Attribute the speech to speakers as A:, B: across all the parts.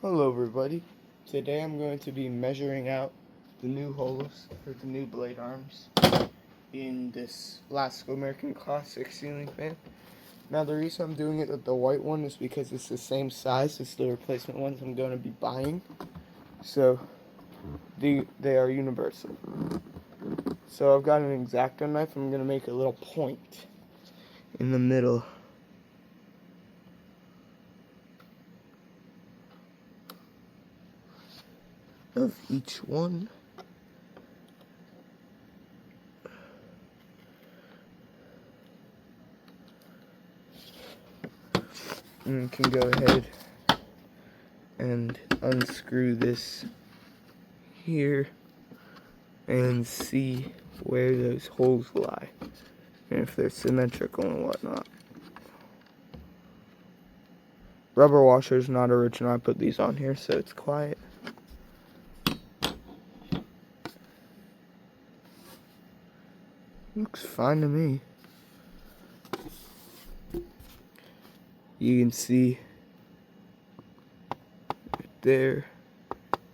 A: Hello everybody. Today I'm going to be measuring out the new holes for the new blade arms in this Lasko American Classic ceiling fan. Now the reason I'm doing it with the white one is because it's the same size as the replacement ones I'm going to be buying. So they are universal. So I've got an X-Acto knife. I'm going to make a little point in the middle. Of each one. And you can go ahead and unscrew this here and see where those holes lie and if they're symmetrical and whatnot. Rubber washer's not original. I put these on here so it's quiet. Looks fine to me. You can see right there.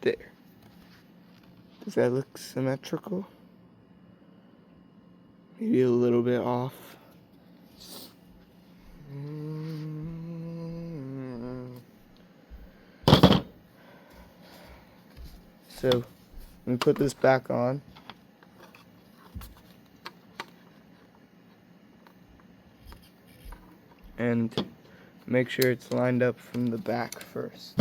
A: Does that look symmetrical? Maybe a little bit off. So, let me put this back on. And make sure it's lined up from the back first.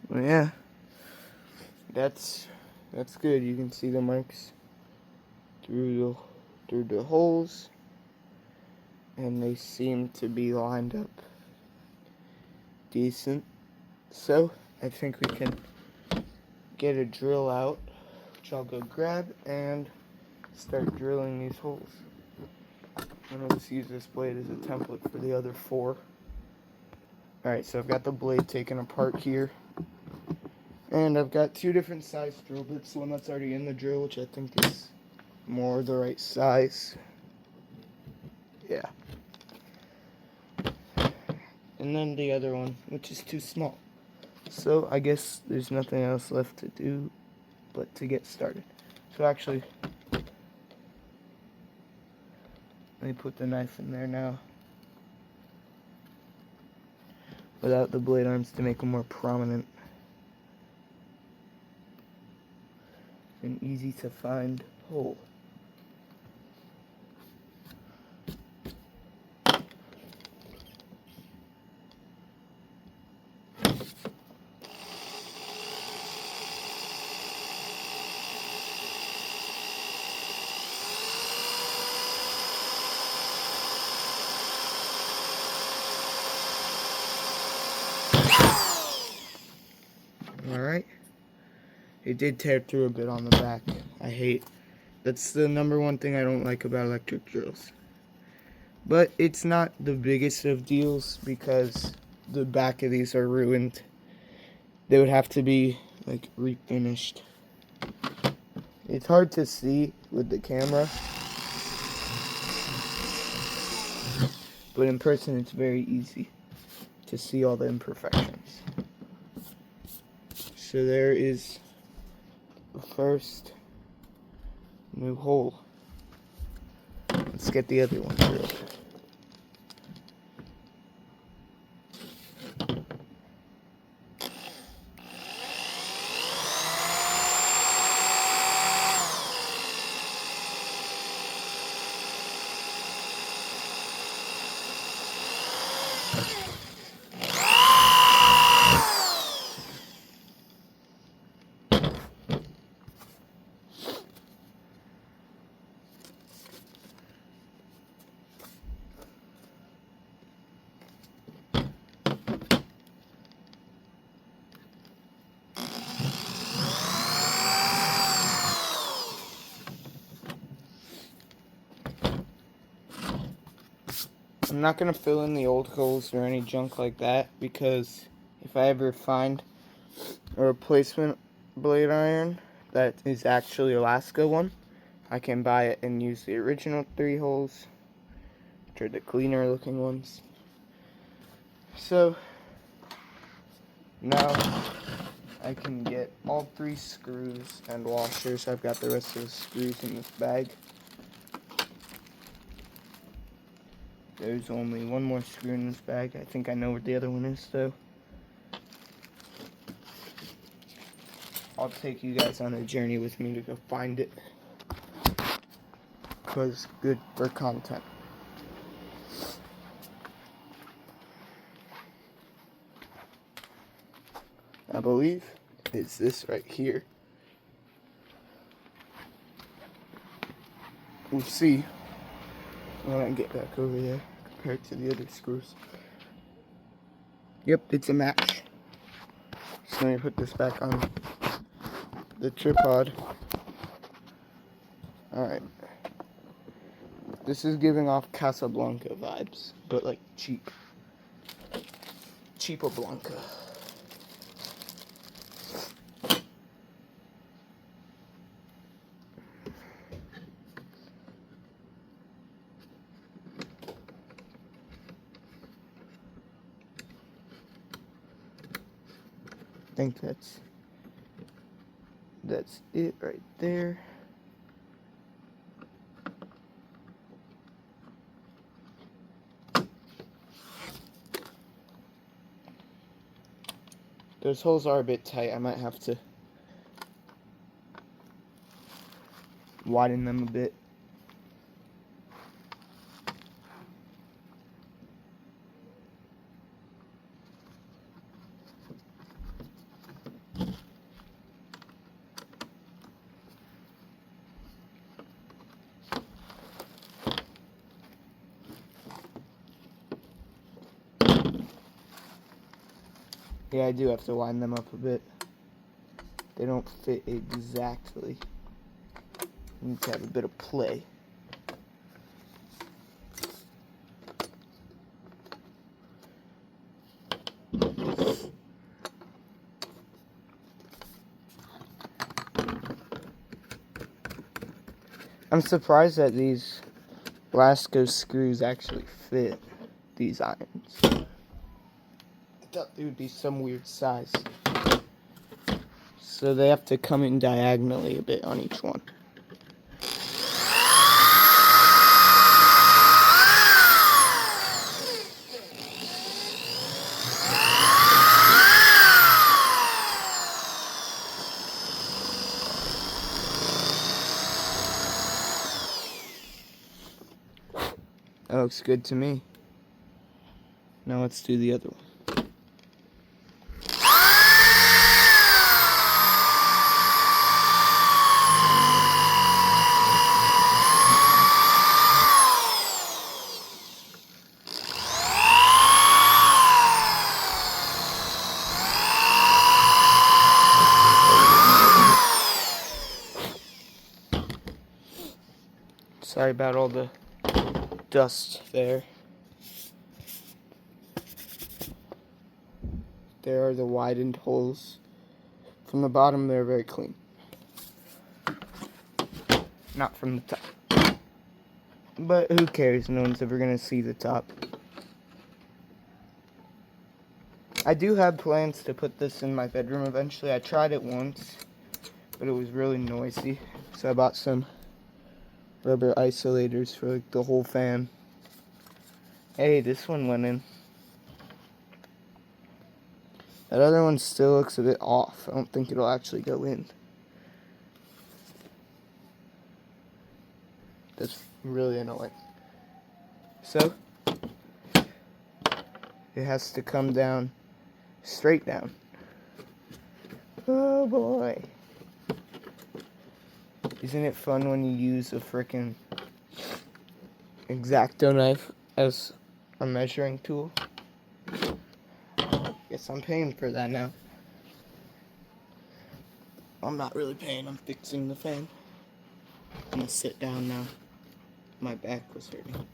A: Well, yeah, that's good. You can see the marks through the holes, and they seem to be lined up decent. So I think we can get a drill out, which I'll go grab and start drilling these holes. And I'll just use this blade as a template for the other four. Alright, so I've got the blade taken apart here. And I've got two different size drill bits. One that's already in the drill, which I think is more the right size. Yeah. And then the other one, which is too small. So I guess there's nothing else left to do but to get started. So actually, let me put the knife in there now. Without the blade arms to make them more prominent. An easy to find hole. Alright. It did tear through a bit on the back. That's the number one thing I don't like about electric drills. But it's not the biggest of deals because the back of these are ruined. They would have to be like refinished. It's hard to see with the camera, but in person it's very easy to see all the imperfections. So there is the first new hole. Let's get the other one drilled. I'm not going to fill in the old holes or any junk like that, because if I ever find a replacement blade iron that is actually a Lasko one, I can buy it and use the original 3 holes, which are the cleaner looking ones. So now I can get all 3 screws and washers. I've got the rest of the screws in this bag. There's only one more screw in this bag. I think I know where the other one is, though. I'll take you guys on a journey with me to go find it, because good for content. I believe it's this right here. We'll see when I get back over there compared to the other screws. Yep, it's a match. So let me put this back on the tripod. Alright. This is giving off Casablanca vibes, but like cheap. Cheapablanca. I think that's it right there. Those holes are a bit tight. I might have to widen them a bit. Yeah, I do have to line them up a bit. They don't fit exactly. You need to have a bit of play. I'm surprised that these Lasko screws actually fit these irons. I thought they would be some weird size. So they have to come in diagonally a bit on each one. That looks good to me. Now let's do the other one. Sorry about all the dust there. There are the widened holes. From the bottom, they're very clean. Not from the top. But who cares? No one's ever going to see the top. I do have plans to put this in my bedroom eventually. I tried it once, but it was really noisy. So I bought some rubber isolators for like the whole fan. Hey, this one went in. That other one still looks a bit off. I don't think it'll actually go in. That's really annoying. So, it has to come down, straight down. Oh boy. Isn't it fun when you use a frickin' X-Acto knife as a measuring tool? Guess I'm paying for that now. I'm not really paying, I'm fixing the fan. I'm gonna sit down now. My back was hurting.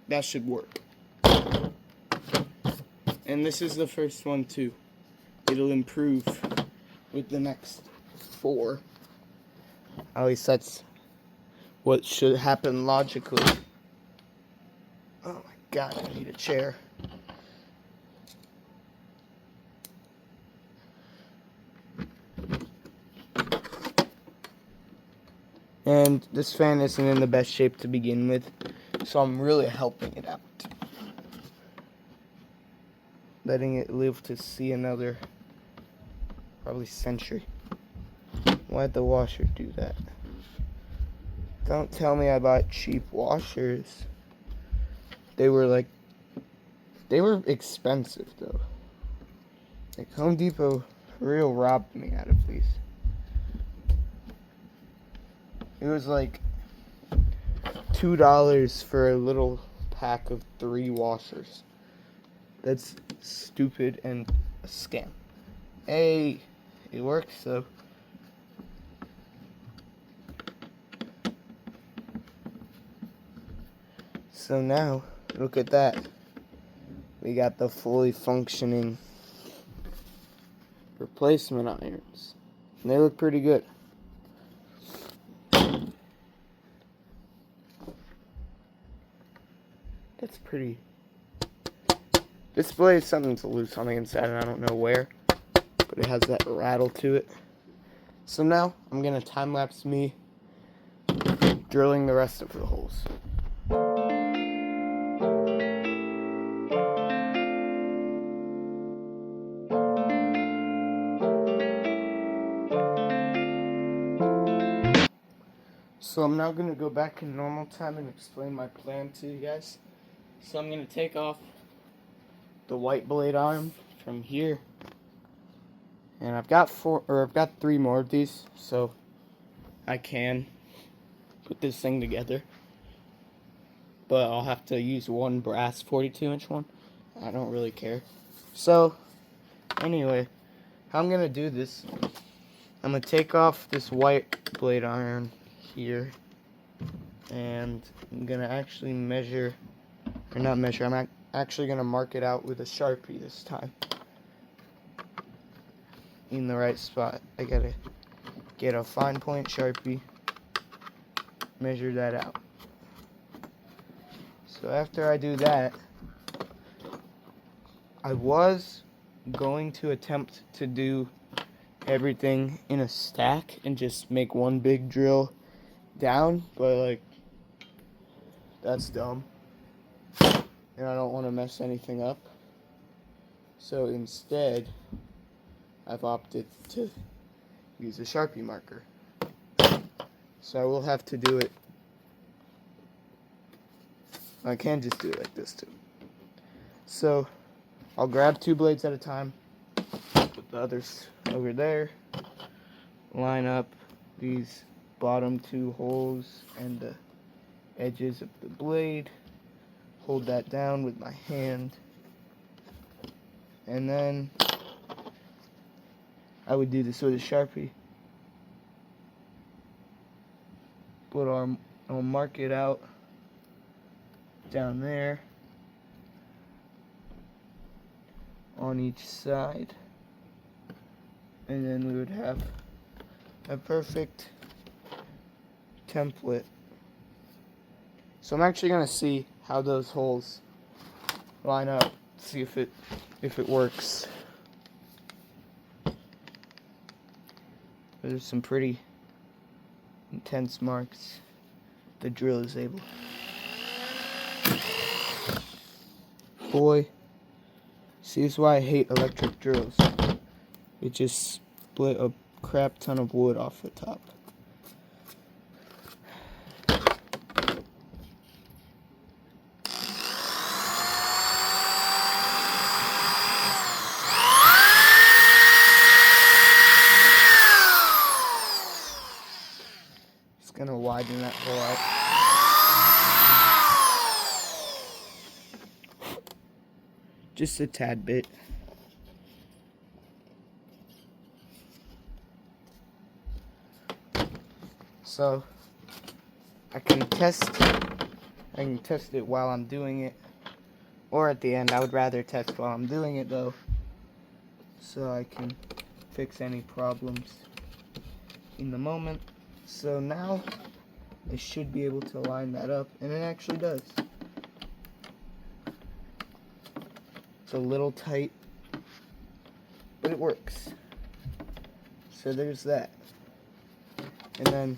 A: that should work. And this is the first one too. It'll improve with the next 4. At least that's what should happen logically. Oh my god, I need a chair. And this fan isn't in the best shape to begin with, so I'm really helping it out. Letting it live to see another, probably century. Why'd the washer do that? Don't tell me I bought cheap washers. They were expensive though. Like Home Depot real robbed me out of these. It was like $2 for a little pack of 3 washers. That's stupid and a scam. Hey, it works though. So now, look at that. We got the fully functioning replacement irons. And they look pretty good. That's pretty. This blade is something to loose on the inside, and I don't know where, but it has that rattle to it. So now, I'm going to time-lapse me drilling the rest of the holes. So I'm now going to go back in normal time and explain my plan to you guys. So I'm going to take off the white blade arm from here. And I've got 3 more of these, so I can put this thing together. But I'll have to use one brass 42-inch one. I don't really care. So, anyway, how I'm going to do this, I'm going to take off this white blade iron here, and I'm gonna actually I'm actually gonna mark it out with a Sharpie this time in the right spot. I gotta get a fine point Sharpie, measure that out. So after I do that, I was going to attempt to do everything in a stack and just make one big drill down, but like that's dumb and I don't want to mess anything up, so instead I've opted to use a Sharpie marker. So I will have to do it. I can just do it like this too. So I'll grab 2 blades at a time, put the others over there, line up these bottom 2 holes and the edges of the blade, hold that down with my hand, and then I would do this with a Sharpie, but I'll mark it out down there on each side, and then we would have a perfect template. So I'm actually gonna see how those holes line up, see if it works. There's some pretty intense marks the drill is able. Boy, see, this is why I hate electric drills. It just split a crap ton of wood off the top. Gonna widen that hole out just a tad bit. So I can test I can test it while I'm doing it, or at the end. I would rather test while I'm doing it though, so I can fix any problems in the moment. So now I should be able to line that up, and it actually does. It's a little tight, but it works. So there's that. And then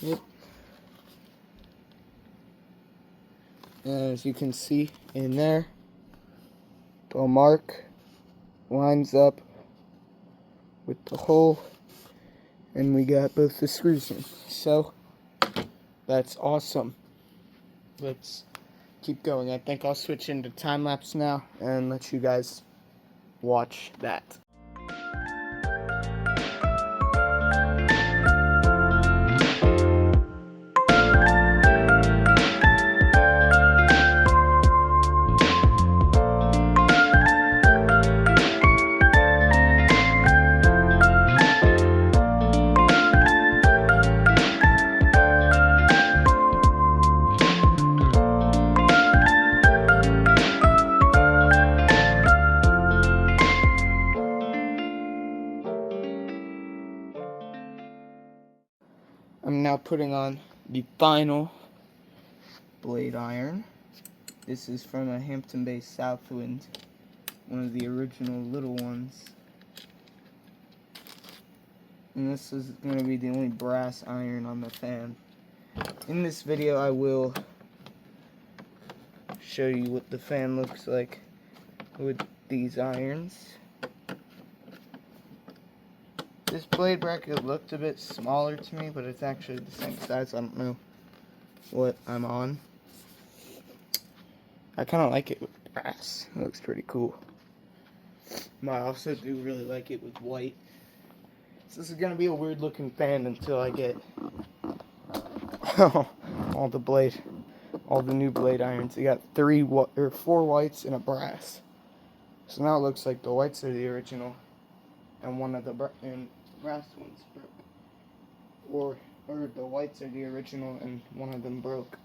A: yep. And as you can see in there, the mark lines up with the hole, and we got both the screws in. So that's awesome. Let's keep going. I think I'll switch into time lapse now and let you guys watch that. I'm now putting on the final blade iron. This is from a Hampton-based Southwind, one of the original little ones. And this is going to be the only brass iron on the fan. In this video I will show you what the fan looks like with these irons. This blade bracket looked a bit smaller to me, but it's actually the same size. I don't know what I'm on. I kind of like it with brass. It looks pretty cool. But I also do really like it with white. So this is going to be a weird looking fan until I get all the new blade irons. You got 4 whites and a brass. So now it looks like the whites are the original and one of the brass ones broke. Or the whites are the original and one of them broke.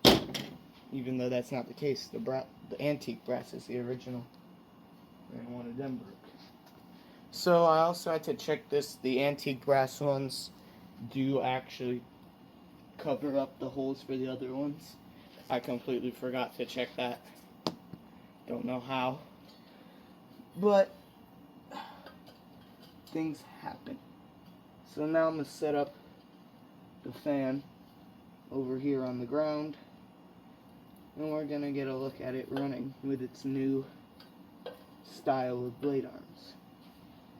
A: Even though that's not the case. The antique brass is the original and one of them broke. So I also had to check this. The antique brass ones do actually cover up the holes for the other ones. I completely forgot to check that. Don't know how. But things happen. So now I'm going to set up the fan over here on the ground, and we're going to get a look at it running with its new style of blade arms.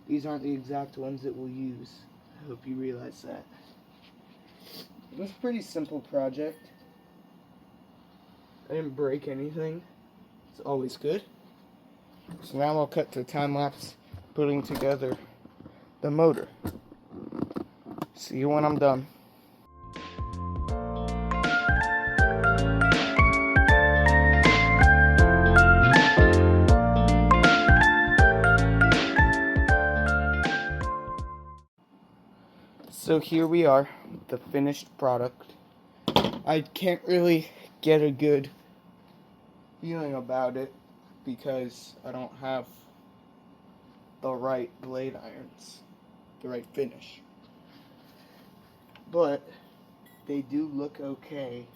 A: These aren't the exact ones that we'll use. I hope you realize that. It was a pretty simple project. I didn't break anything. It's always good. So now I'll cut to time lapse putting together the motor. See you when I'm done. So here we are, the finished product. I can't really get a good feeling about it because I don't have the right blade irons, the right finish. But they do look okay.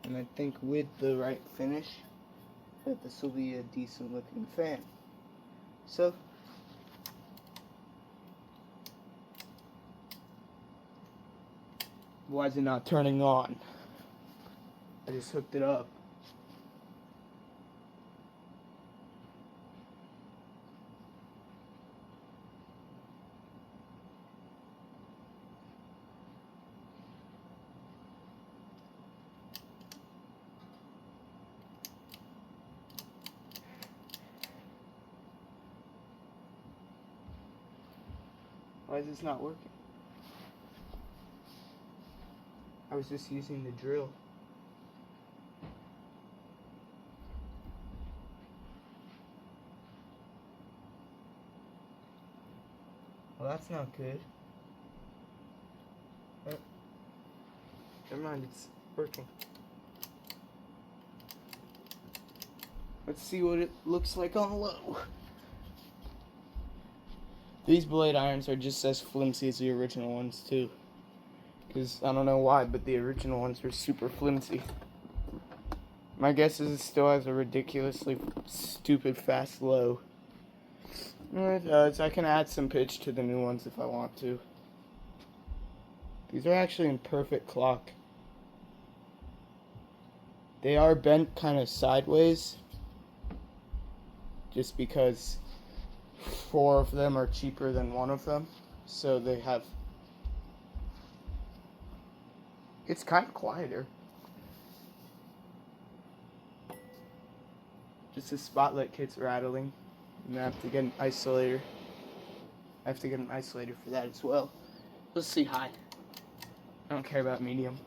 A: And I think with the right finish, that this will be a decent looking fan. So, why is it not turning on? I just hooked it up. Why is this not working? I was just using the drill. that's not good. Oh, never mind, it's working. Let's see what it looks like on low. These blade irons are just as flimsy as the original ones too. Because I don't know why, but the original ones were super flimsy. My guess is it still has a ridiculously stupid fast low. It does. I can add some pitch to the new ones if I want to. These are actually in perfect clock. They are bent kind of sideways, just because 4 of them are cheaper than 1 of them. So they have... It's kind of quieter. Just the spotlight kit's rattling. And I have to get an isolator. I have to get an isolator for that as well. Let's see high. I don't care about medium.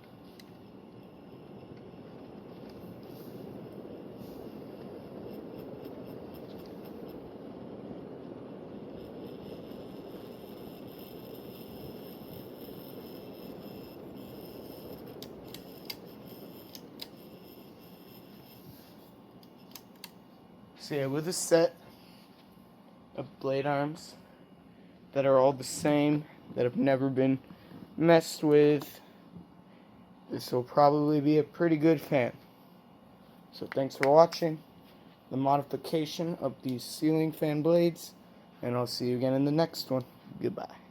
A: So yeah, with a set of blade arms that are all the same, that have never been messed with, this will probably be a pretty good fan. So thanks for watching the modification of these ceiling fan blades, and I'll see you again in the next one. Goodbye.